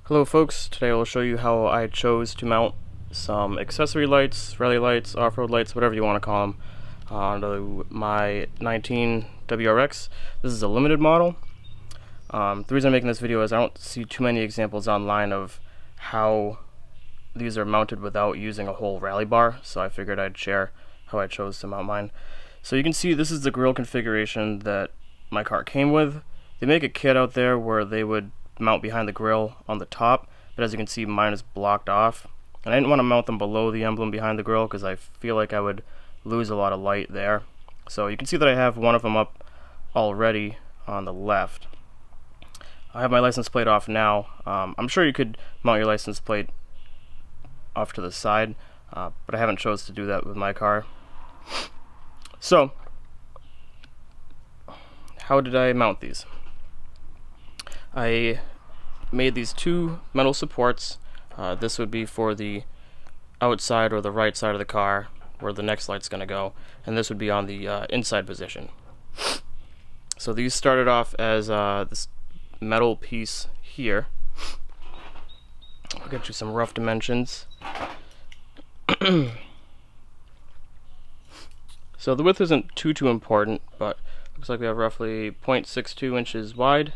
Hello folks, today I will show you how I chose to mount some accessory lights, rally lights, off-road lights, whatever you want to call them, onto my 19 WRX. This is a limited model. The reason I'm making this video is I don't see too many examples online of how these are mounted without using a whole rally bar, so I figured I'd share how I chose to mount mine. So you can see this is the grille configuration that my car came with. They make a kit out there where they would mount behind the grille on the top, but as you can see mine is blocked off, and I didn't want to mount them below the emblem behind the grille because I feel like I would lose a lot of light there. So you can see that I have one of them up already on the left. I have my license plate off now. I'm sure you could mount your license plate off to the side, but I haven't chose to do that with my car. So how did I mount these? I made these two metal supports. This would be for the outside or the right side of the car where the next light's going to go, and this would be on the inside position. So these started off as this metal piece here. I'll get you some rough dimensions. So the width isn't too important, but looks like we have roughly 0.62 inches wide.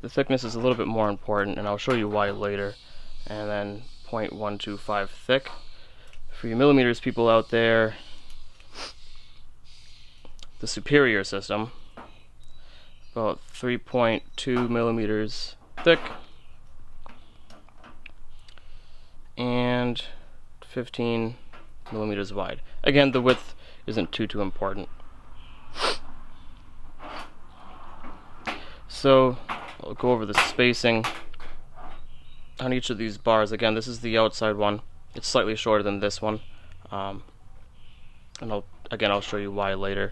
The thickness is a little bit more important, and I'll show you why later. And then 0.125 thick. For you millimeters people out there, the superior system, about 3.2 millimeters thick and 15 millimeters wide. Again, the width isn't too important. So I'll go over the spacing on each of these bars. Again, this is the outside one. It's slightly shorter than this one, and I'll show you why later.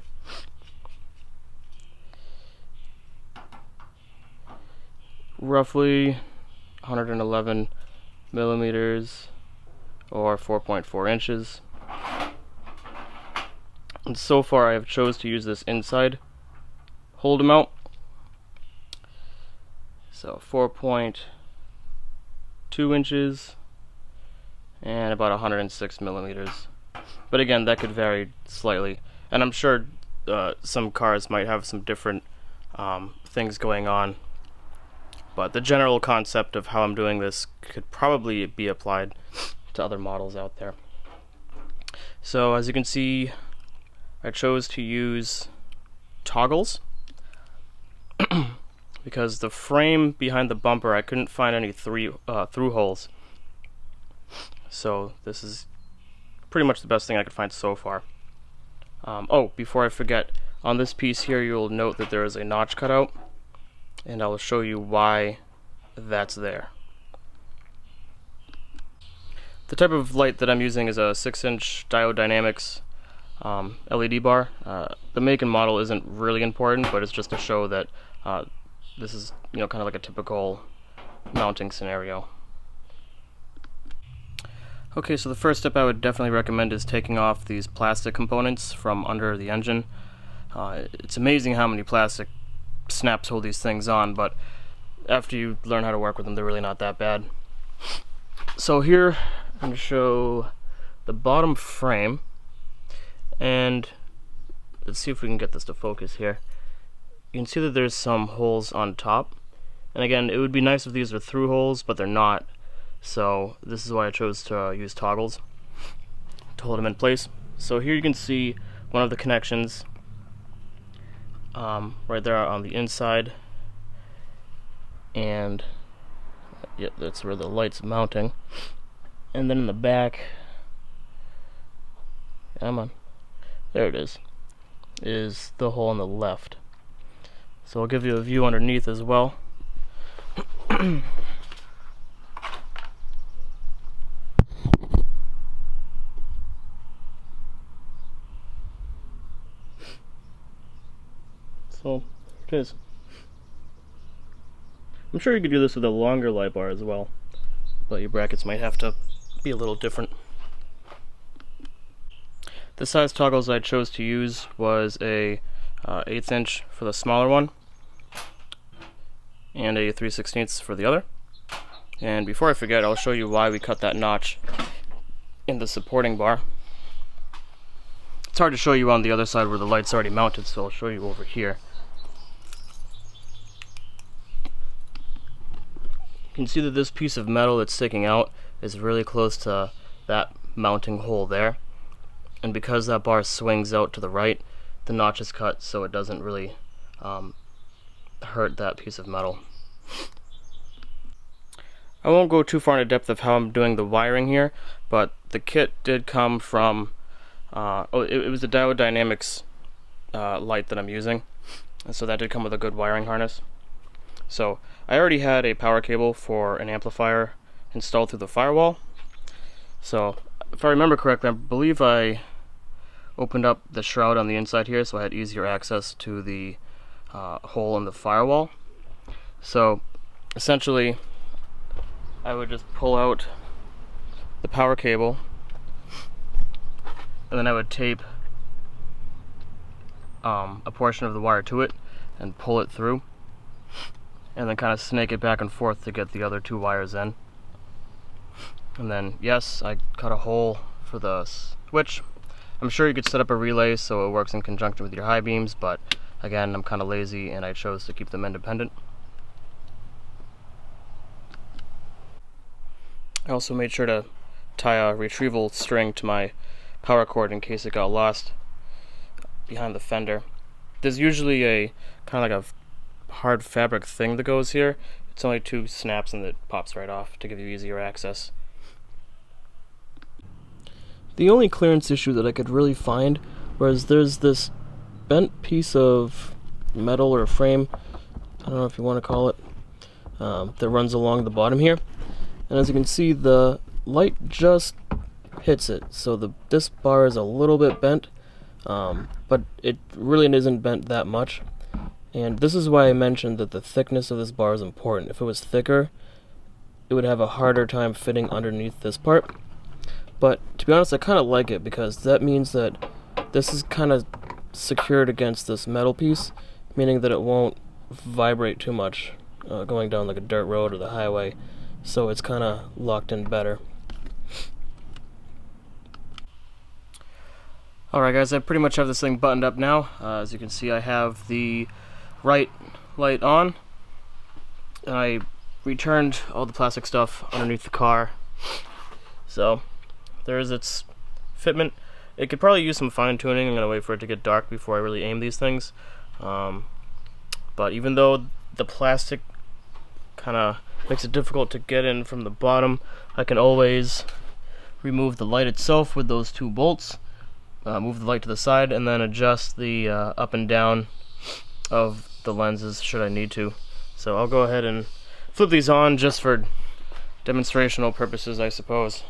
Roughly 111 millimeters or 4.4 inches. And so far I have chose to use this inside hold mount. So 4.2 inches and about 106 millimeters. But again, that could vary slightly. And I'm sure some cars might have some different things going on. But the general concept of how I'm doing this could probably be applied to other models out there. So as you can see, I chose to use toggles because the frame behind the bumper, I couldn't find any through holes. So this is pretty much the best thing I could find so far. Oh, before I forget, on this piece here you'll note that there is a notch cut out, and I will show you why that's there. The type of light that I'm using is a 6-inch Diode Dynamics LED bar. The make and model isn't really important, but it's just to show that this is, kind of like a typical mounting scenario. Okay, so the first step I would definitely recommend is taking off these plastic components from under the engine. It's amazing how many plastic snaps hold these things on, but after you learn how to work with them, they're really not that bad. So here I'm going to show the bottom frame, and let's see if we can get this to focus here. You can see that there's some holes on top, and again, it would be nice if these are through holes, but they're not. So this is why I chose to use toggles to hold them in place. So here you can see one of the connections right there on the inside, and yep, that's where the light's mounting. And then in the back, come on, there it is the hole on the left. So I'll give you a view underneath as well. So it is. I'm sure you could do this with a longer light bar as well, but your brackets might have to be a little different. The size toggles I chose to use was a 1/8 inch for the smaller one, and a 3/16 for the other. And before I forget, I'll show you why we cut that notch in the supporting bar. It's hard to show you on the other side where the light's already mounted, so I'll show you over here. You can see that this piece of metal that's sticking out is really close to that mounting hole there. And because that bar swings out to the right, the notch is cut so it doesn't really hurt that piece of metal. I won't go too far into depth of how I'm doing the wiring here, but the kit did come from, it was the Diode Dynamics light that I'm using, and so that did come with a good wiring harness. So I already had a power cable for an amplifier installed through the firewall. So if I remember correctly, I believe I opened up the shroud on the inside here so I had easier access to the hole in the firewall. So essentially I would just pull out the power cable and then I would tape a portion of the wire to it and pull it through, and then kind of snake it back and forth to get the other two wires in. And then, yes, I cut a hole for the switch. I'm sure you could set up a relay so it works in conjunction with your high beams, but again, I'm kind of lazy and I chose to keep them independent. I also made sure to tie a retrieval string to my power cord in case it got lost behind the fender. There's usually a kind of like a hard fabric thing that goes here. It's only 2 snaps and it pops right off to give you easier access. The only clearance issue that I could really find was there's this bent piece of metal or frame, I don't know if you want to call it, that runs along the bottom here. And as you can see, the light just hits it, so this bar is a little bit bent, but it really isn't bent that much. And this is why I mentioned that the thickness of this bar is important. If it was thicker, it would have a harder time fitting underneath this part. But to be honest, I kind of like it because that means that this is kind of secured against this metal piece, meaning that it won't vibrate too much going down like a dirt road or the highway, so it's kind of locked in better. Alright guys, I pretty much have this thing buttoned up now. As you can see, I have the right light on, and I returned all the plastic stuff underneath the car. So there's its fitment. It could probably use some fine tuning. I'm going to wait for it to get dark before I really aim these things. But even though the plastic kind of makes it difficult to get in from the bottom, I can always remove the light itself with those 2 bolts, move the light to the side, and then adjust the up and down of the lenses should I need to. So I'll go ahead and flip these on just for demonstrational purposes, I suppose.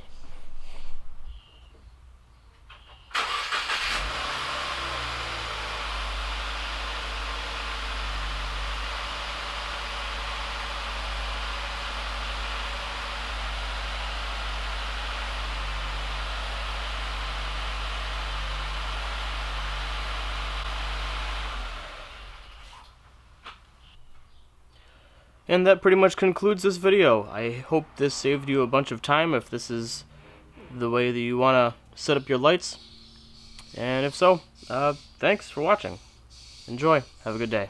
And that pretty much concludes this video. I hope this saved you a bunch of time if this is the way that you want to set up your lights. And if so, thanks for watching. Enjoy. Have a good day.